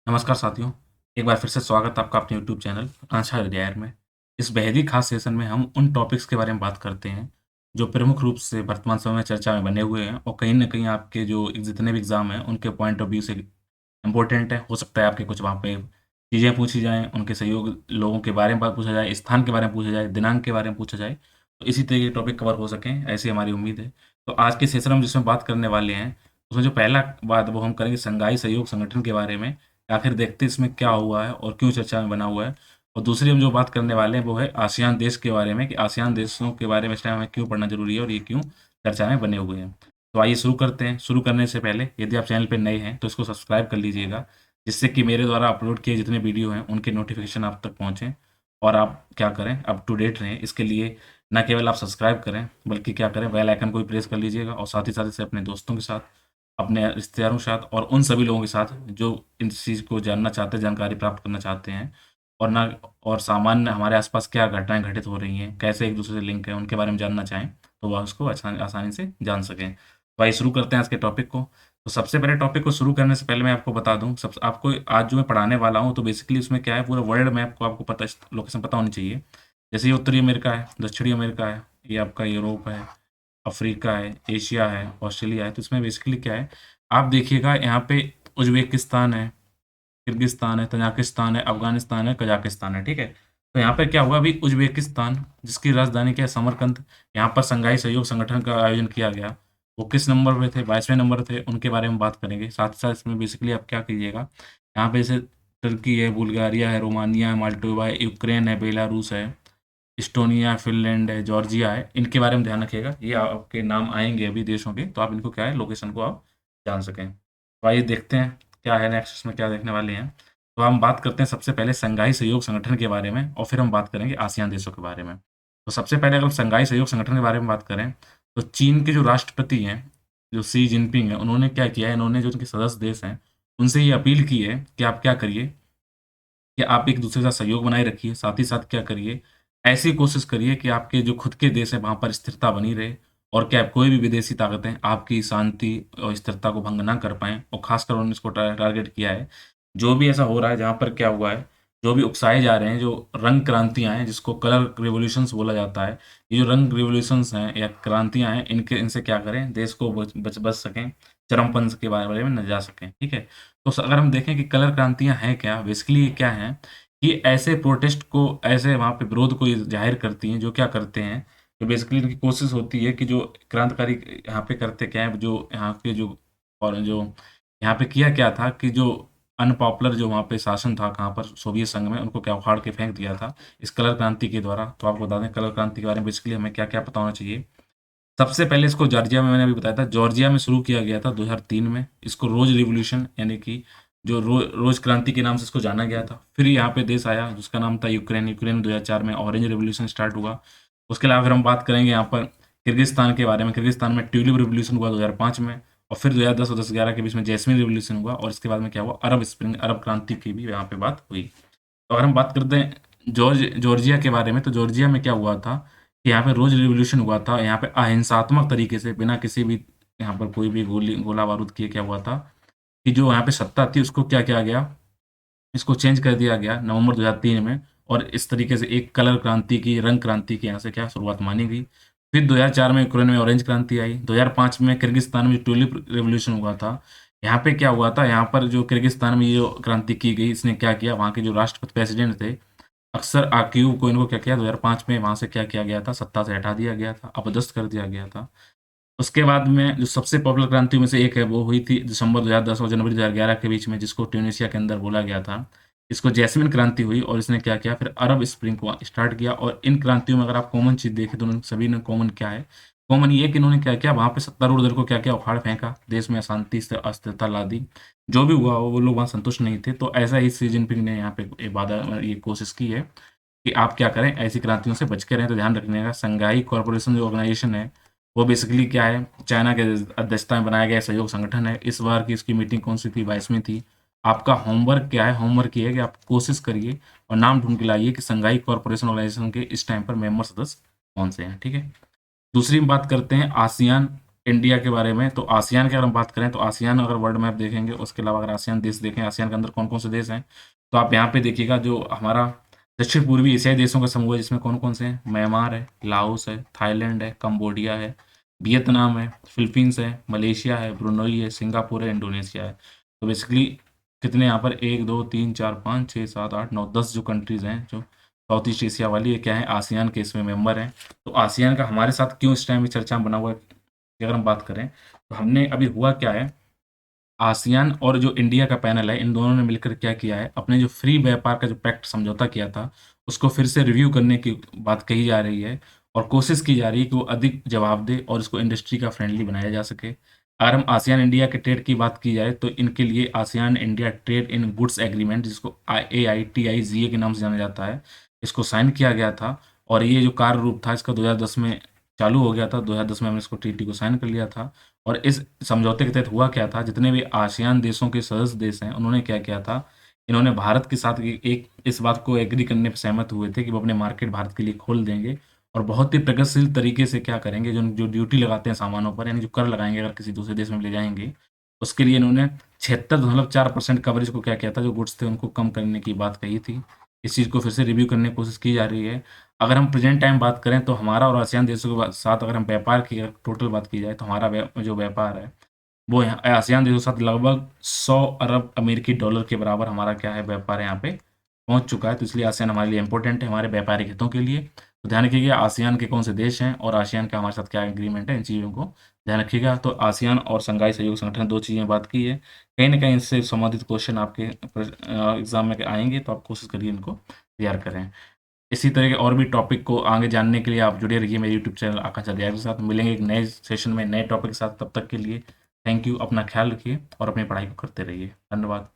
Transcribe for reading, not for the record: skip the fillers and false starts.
नमस्कार साथियों, एक बार फिर से स्वागत है आपका अपने यूट्यूब चैनल आकांक्षा अध्याय में। इस बेहद ही खास सेशन में हम उन टॉपिक्स के बारे में बात करते हैं, जो प्रमुख रूप से वर्तमान समय में चर्चा में बने हुए हैं और कहीं न कहीं आपके जो जितने भी एग्ज़ाम हैं, उनके पॉइंट ऑफ व्यू से इम्पोर्टेंट है। हो सकता है आपके कुछ वहाँ पे चीज़ें पूछी जाएँ, उनके सहयोग लोगों के बारे में बात पूछा जाए, स्थान के बारे में पूछा जाए, दिनांक के बारे में पूछा जाए, तो इसी तरह के टॉपिक कवर हो सकें, ऐसी हमारी उम्मीद है। तो आज के सेशन में जिसमें बात करने वाले हैं, उसमें जो पहला बात वो हम करेंगे शंघाई सहयोग संगठन के बारे में। आखिर देखते हैं इसमें क्या हुआ है और क्यों चर्चा में बना हुआ है। और दूसरी हम जो बात करने वाले हैं वो है आसियान देश के बारे में कि आसियान देशों के बारे में इस टाइम हमें क्यों पढ़ना ज़रूरी है और ये क्यों चर्चा में बने हुए हैं। तो आइए शुरू करते हैं। शुरू करने से पहले यदि आप चैनल पे नए हैं तो इसको सब्सक्राइब कर लीजिएगा, जिससे कि मेरे द्वारा अपलोड किए जितने वीडियो हैं उनके नोटिफ़िकेशन आप तक पहुँचे और आप क्या करें अप टू डेट रहें। इसके लिए ना केवल आप सब्सक्राइब करें बल्कि क्या करें बेल आइकन को भी प्रेस कर लीजिएगा और साथ ही साथ इसे अपने दोस्तों के साथ, अपने रिश्तेदारों के साथ और उन सभी लोगों के साथ जो इस चीज़ को जानना चाहते हैं, जानकारी प्राप्त करना चाहते हैं और ना और सामान्य हमारे आस-पास क्या घटनाएँ घटित हो रही हैं, कैसे एक-दूसरे से लिंक है, उनके बारे में जानना चाहें, तो वह उसको आसानी से जान सकें। तो आइए शुरू करते हैं आज के टॉपिक को। तो सबसे पहले टॉपिक को शुरू करने से पहले मैं आपको बता दूँ, सब आपको आज जो मैं पढ़ाने वाला हूँ, तो बेसिकली उसमें क्या है, पूरा वर्ल्ड मैप को आपको पता लोकेशन पता होनी चाहिए। जैसे ये उत्तरी अमेरिका है, दक्षिणी अमेरिका है, ये आपका यूरोप है, अफ्रीका है, एशिया है, ऑस्ट्रेलिया है, तो इसमें बेसिकली क्या है, आप देखिएगा यहाँ पे उज़्बेकिस्तान है, किर्गिस्तान है, तजाकिस्तान है, अफ़गानिस्तान है, कज़ाकिस्तान है, ठीक है? तो यहाँ पे क्या हुआ अभी उज़्बेकिस्तान जिसकी राजधानी क्या है समरकंद, यहाँ पर शंघाई सहयोग संगठन का आयोजन किया गया। वो किस नंबर पे थे? 22वें नंबर थे, उनके बारे में बात करेंगे। साथ ही साथ इसमें बेसिकली आप क्या कीजिएगा, यहाँ पे जैसे तुर्की है, बुल्गारिया है, रोमानिया है, माल्टोवा है, यूक्रेन है, बेलारूस है, इस्टोनिया, फ़िनलैंड है, जॉर्जिया है, इनके बारे में ध्यान रखिएगा। ये आपके नाम आएँगे अभी देशों के, तो आप इनको क्या है लोकेशन को आप जान सकें। तो आइए देखते हैं क्या है नेक्स्ट इसमें क्या देखने वाले हैं। तो हम बात करते हैं सबसे पहले शंघाई सहयोग संगठन के बारे में और फिर हम बात करेंगे आसियान देशों के बारे में। तो सबसे पहले अगर हम शंघाई सहयोग संगठन के बारे में बात करें, तो चीन के जो राष्ट्रपति हैं, जो शी जिनपिंग हैं, उन्होंने क्या किया है, इन्होंने जो उनके सदस्य देश हैं, उनसे ये अपील की है कि आप क्या करिए कि आप एक-दूसरे के साथ सहयोग बनाए रखिए, साथ ही साथ क्या करिए, ऐसी कोशिश करिए कि आपके जो खुद के देश हैं, वहाँ पर स्थिरता बनी रहे और क्या कोई भी विदेशी ताकतें आपकी शांति और स्थिरता को भंग ना कर पाएँ और ख़ासकर उन्होंने इसको टारगेट किया है। जो भी ऐसा हो रहा है, जहाँ पर क्या हुआ है, जो भी उकसाए जा रहे हैं, जो रंग क्रांतियाँ हैं, जिसको कलर रिवॉल्यूशंस बोला जाता है, ये जो रंग रिवॉल्यूशंस हैं या क्रांतियाँ हैं, इनसे क्या करें, देश को बच सकें, चरमपंथ के बारे में न जा सकें, ठीक है? तो अगर हम देखें कि कलर क्रांतियाँ हैं क्या? बेसिकली ये क्या हैं कि ऐसे प्रोटेस्ट को ऐसे वहाँ पे विरोध को ये ज़ाहिर करती हैं, जो क्या करते हैं, तो बेसिकली इनकी कोशिश होती है कि जो क्रांतिकारी यहाँ पे करते क्या हैं, जो यहाँ के जो और जो यहाँ पे किया क्या था कि जो अनपॉपुलर जो वहाँ पे शासन था कहाँ पर सोवियत संघ में, उनको क्या उखाड़ के फेंक दिया था, इस कलर क्रांति के द्वारा। तो आपको बता दें कलर क्रांति के बारे में बेसिकली हमें क्या-क्या पता होना चाहिए। सबसे पहले इसको जॉर्जिया में मैंने अभी बताया था, जॉर्जिया में शुरू किया गया था 2003 में। इसको रोज़ रिवॉल्यूशन यानी कि जो रोज़ क्रांति के नाम से इसको जाना गया था। फिर यहाँ पे देश आया जिसका नाम था यूक्रेन। यूक्रेन में 2004 में ऑरेंज रिवॉल्यूशन स्टार्ट हुआ। उसके अलावा फिर हम बात करेंगे यहाँ पर किर्गिस्तान के बारे में। किर्गिस्तान में ट्यूलिप रिवॉल्यूशन हुआ 2005 में और फिर 2010 और 10-11 के बीच में जैस्मिन रिवॉल्यूशन हुआ और इसके बाद में क्या हुआ अरब स्प्रिंग, अरब क्रांति की भी यहाँ पे बात हुई। तो अगर हम बात करते हैं जॉर्जिया के बारे में, तो जॉर्जिया में क्या हुआ था कि यहाँ पे रोज़ रिवॉल्यूशन हुआ था। यहाँ पे अहिंसात्मक तरीके से बिना किसी भी यहाँ पर कोई भी गोला-बारूद किए क्या हुआ था कि जो यहाँ पे सत्ता थी उसको क्या किया गया, इसको चेंज कर दिया गया नवंबर 2003 में और इस तरीके से एक कलर क्रांति की, रंग क्रांति की यहाँ से क्या शुरुआत मानी गई। फिर 2004 में यूक्रेन में ऑरेंज क्रांति आई, 2005 में किर्गिस्तान में ट्यूलिप रिवॉल्यूशन हुआ था। यहाँ पे क्या हुआ था, यहाँ पर जो किर्गिस्तान में ये जो क्रांति की गई, इसने क्या किया, वहाँ के जो राष्ट्रपति प्रेसिडेंट थे, अक्सर आक्यूब को इनको क्या किया 2005 में वहाँ से क्या किया गया था, सत्ता से हटा दिया गया था, अपदस्थ कर दिया गया था। उसके बाद में जो सबसे पॉपुलर क्रांतियों में से एक है, वो हुई थी दिसंबर 2010 और जनवरी 2011 के बीच में, जिसको ट्यूनीशिया के अंदर बोला गया था। इसको जैस्मिन क्रांति हुई और इसने क्या किया, फिर अरब स्प्रिंग को स्टार्ट किया और इन क्रांतियों में अगर आप कॉमन चीज़ देखें, तो उन सभी में कॉमन क्या है? कॉमन ये है कि इन्होंने क्या किया, वहाँ पे सत्तारूढ़ दल को क्या-क्या उखाड़ फेंका, देश में अशांति से अस्थिरता ला दी। जो भी हुआ वो लोग वहाँ संतुष्ट नहीं थे, तो ऐसा ही शी जिनपिंग ने यहाँ पे एक वादा ये कोशिश की है कि आप क्या करें, ऐसी क्रांतियों से बच के रहें। तो ध्यान रखिएगा, शंघाई कॉर्पोरेशन जो ऑर्गेनाइजेशन है, वो बेसिकली क्या है, चाइना के अध्यक्षता में बनाया गया सहयोग संगठन है। इस बार की इसकी मीटिंग कौन-सी थी? 22वीं थी। आपका होमवर्क क्या है? होमवर्क ये है कि आप कोशिश करिए और नाम ढूँढ के लाइए कि शंघाई कॉर्पोरेशन ऑर्गेनाइजेशन के इस टाइम पर मेंबर सदस्य कौन से हैं, ठीक है? दूसरी बात करते हैं आसियान इंडिया के बारे में, तो आसियान की अगर हम बात करें तो आसियान अगर वर्ल्ड मैप देखेंगे, उसके अलावा अगर आसियान देश देखें, आसियान के अंदर कौन-कौन से देश हैं, तो आप यहाँ पे देखिएगा जो हमारा दक्षिण-पूर्वी एशियाई देशों का समूह है जिसमें कौन-कौन से हैं, म्यांमार है, लाओस है, थाईलैंड है, कंबोडिया है, वियतनाम है, फिलीपींस है, मलेशिया है, ब्रुनई है, सिंगापुर है, इंडोनेशिया है। तो बेसिकली कितने यहाँ पर 1, 2, 3, 4, 5, 6, 7, 8, 9, 10 जो कंट्रीज़ हैं, जो साउथ ईस्ट एशिया वाली, ये क्या है, आसियान के इसमें मेंबर हैं। तो आसियान का हमारे साथ क्यों इस टाइम पे चर्चा में बना हुआ है, की अगर हम बात करें, तो हमने अभी हुआ क्या है, आसियान और जो इंडिया का पैनल है, इन दोनों ने मिलकर क्या किया है, अपने जो फ्री व्यापार का जो पैक्ट समझौता किया था, उसको फिर से रिव्यू करने की बात कही जा रही है और कोशिश की जा रही है कि वो अधिक जवाबदेह और इसको इंडस्ट्री का फ्रेंडली बनाया जा सके। अगर हम आसियान इंडिया के ट्रेड की बात की जाए, तो इनके लिए ASEAN India trade in goods agreement, जिसको AITIZA के नाम से जाना जाता है, इसको साइन किया गया था और ये जो कार्य रूप था, इसका 2010 में चालू हो गया था। 2010 में हमने इसको ट्रीटी को साइन कर लिया था और इस समझौते के तहत हुआ क्या था, जितने भी आसियान देशों के सदस्य देश हैं, उन्होंने क्या किया था, इन्होंने भारत के साथ एक इस बात को एग्री करने पे सहमत हुए थे कि वो अपने मार्केट भारत के लिए खोल देंगे और बहुत ही प्रगतिशील तरीके से क्या करेंगे, जो जो ड्यूटी लगाते हैं सामानों पर, यानी जो कर लगाएँगे अगर किसी दूसरे देश में ले जाएँगे, उसके लिए इन्होंने 76.4% कवरेज को क्या किया था, जो गुड्स थे उनको कम करने की बात कही थी। इस चीज़ को फिर से रिव्यू करने की कोशिश की जा रही है। अगर हम प्रेज़ेंट टाइम बात करें, तो हमारा और आसियान देशों के साथ अगर हम व्यापार की अगर टोटल बात की जाए, तो हमारा जो व्यापार है, वो यहाँ आसियान देशों के साथ लगभग 100 अरब अमेरिकी डॉलर के बराबर हमारा क्या है, व्यापार यहाँ पे पहुँच चुका है। तो इसलिए आसियान हमारे लिए इम्पोर्टेंट है, हमारे व्यापारिक हितों के लिए। तो ध्यान रखिएगा आसियान के कौन से देश हैं और आसियान का हमारे साथ क्या एग्रीमेंट है, इन चीज़ों को ध्यान रखिएगा। तो आसियान और शंघाई सहयोग संगठन 2 चीज़ें बात की है। कहीं न कहीं इनसे संबंधित क्वेश्चन आपके एग्ज़ाम में आएँगे, तो आप कोशिश करिए इनको तैयार करें। इसी तरह के और भी टॉपिक को आगे जानने के लिए आप जुड़े रहिए मेरे यूट्यूब चैनल आकांक्षा दयाल के साथ। मिलेंगे एक नए सेशन में नए टॉपिक के साथ, तब तक के लिए थैंक यू। अपना ख्याल रखिए और अपनी पढ़ाई को करते रहिए। धन्यवाद।